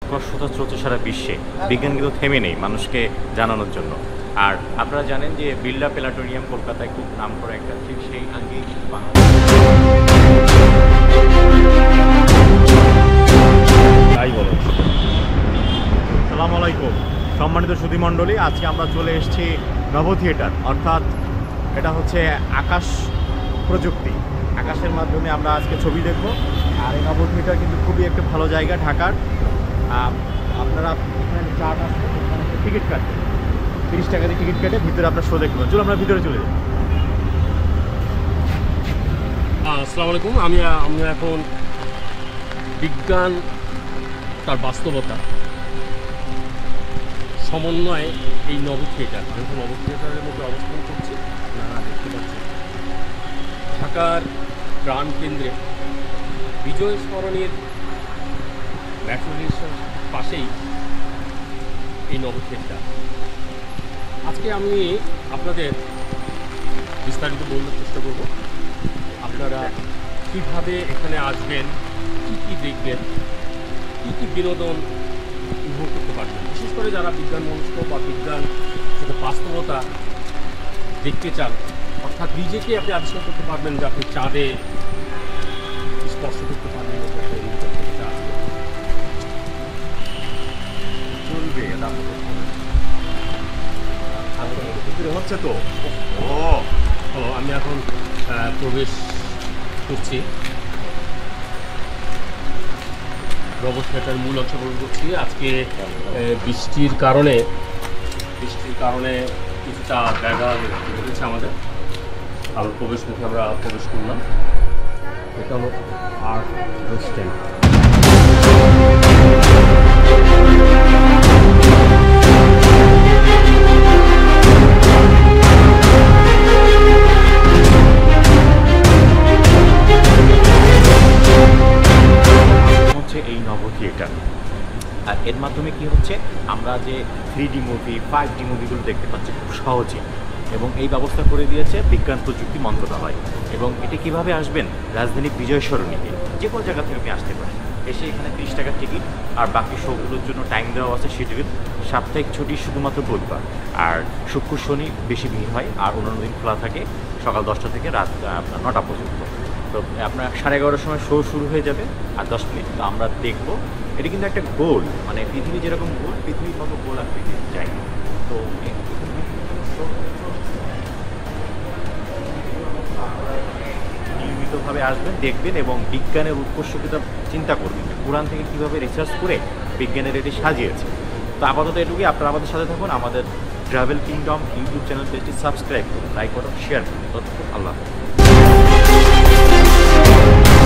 উৎকর্ষতা চলছে সারা বিশ্বে। বিজ্ঞান কিন্তু থেমে নেই মানুষকে জানানোর জন্য। আর আপনারা জানেন যে বিড়লা প্ল্যানেটোরিয়াম কলকাতায় খুব নাম করা একটা, ঠিক সেই আঙ্গিক তাই বলো। আসসালামু আলাইকুম সম্মানিত সুধীমণ্ডলী, আজকে আমরা চলে এসেছি নভ থিয়েটার, অর্থাৎ এটা হচ্ছে আকাশ প্রযুক্তি। আকাশের মাধ্যমে আমরা আজকে ছবি দেখব। আর এই নভ থিয়েটার কিন্তু খুবই একটা ভালো জায়গা ঢাকার। আপনারা এখানে চার্ট আছে, এখানে টিকিট কাটবে, 30 টাকা দিয়ে টিকিট কেটে ভিতরে আপনার শো দেখতে পাবেন। চলো আমরা ভিতরে চলে যাই। আসসালামু আলাইকুম। আমি এখন বিজ্ঞান তার বাস্তবতা সমন্বয়ে এই নভ থিয়েটার, যেহেতু নভ থিয়েটারের মধ্যে অবস্থান করছি, আপনারা দেখতে পাচ্ছেন ঢাকার প্রাণকেন্দ্রে বিজয় সরণির মেট্রো রেলের পাশেই এই নভ থিয়েটার। আজকে আমি আপনাদের বিস্তারিত বলার চেষ্টা করব, আপনারা কীভাবে এখানে আসবেন, কী কী দেখবেন, কী কী বিনোদন উপভোগ করতে পারবেন। বিশেষ করে যারা বিজ্ঞান মনস্ক বা বিজ্ঞান সাথে বাস্তবতা দেখতে চান, অর্থাৎ নিজেকে আপনি আবিষ্কার করতে পারবেন যে আপনি চাঁদে স্পর্শ করতে পারবেন, চলবে হচ্ছে তো। আমি এখন প্রবেশ করছি, নভ থিয়েটার মূল অংশ প্রবেশ করছি। আজকে বৃষ্টির কারণে কিছুটা ব্যাঘাত ঘটেছে আমাদের, আর প্রবেশ মুখে আমরা প্রবেশ করলাম। এটা হলো আর্ট রেস্টুরেন্ট। এই নভ থিয়েটার, আর এর মাধ্যমে কি হচ্ছে, আমরা যে 3D মুভি 5D মুভিগুলো দেখতে পাচ্ছি খুব সহজে, এবং এই ব্যবস্থা করে দিয়েছে বিজ্ঞান প্রযুক্তি মন্ত্রণালয়। এবং এটা কিভাবে আসবেন, রাজধানী বিজয় সরণিতে যে কোনো জায়গা থেকে আপনি আসতে পারেন, এসে এখানে 30 টাকার টিকিট, আর বাকি শোগুলোর জন্য টাইম দেওয়া আছে শিডিউল। সাপ্তাহিক ছুটি শুধুমাত্র বুধবার, আর শুক্র শনি বেশি ভিড় হয়, আর অন্যান্য দিন খোলা থাকে সকাল 10টা থেকে রাত আপনার 9টা পর্যন্ত। তো আপনার 11:30 সময় শো শুরু হয়ে যাবে, আর 10 মিনিট তো আমরা দেখবো। এটা কিন্তু একটা গোল, মানে পৃথিবী যেরকম গোল, পৃথিবীর মতো গোল আর পৃথিবী চাই। তো নিয়মিতভাবে আসবেন, দেখবেন এবং বিজ্ঞানের উৎকর্ষতা চিন্তা করবেন, কোরআন থেকে কীভাবে রিসার্চ করে বিজ্ঞানের এটি সাজিয়েছে। তো আপাতত এটুকুই। আপনারা আমাদের সাথে থাকুন, আমাদের ট্রাভেল কিংডম ইউটিউব চ্যানেল পেজটি সাবস্ক্রাইব করুন, লাইক করুন, শেয়ার করুন। ততক্ষণ আল্লাহ হাফেজ।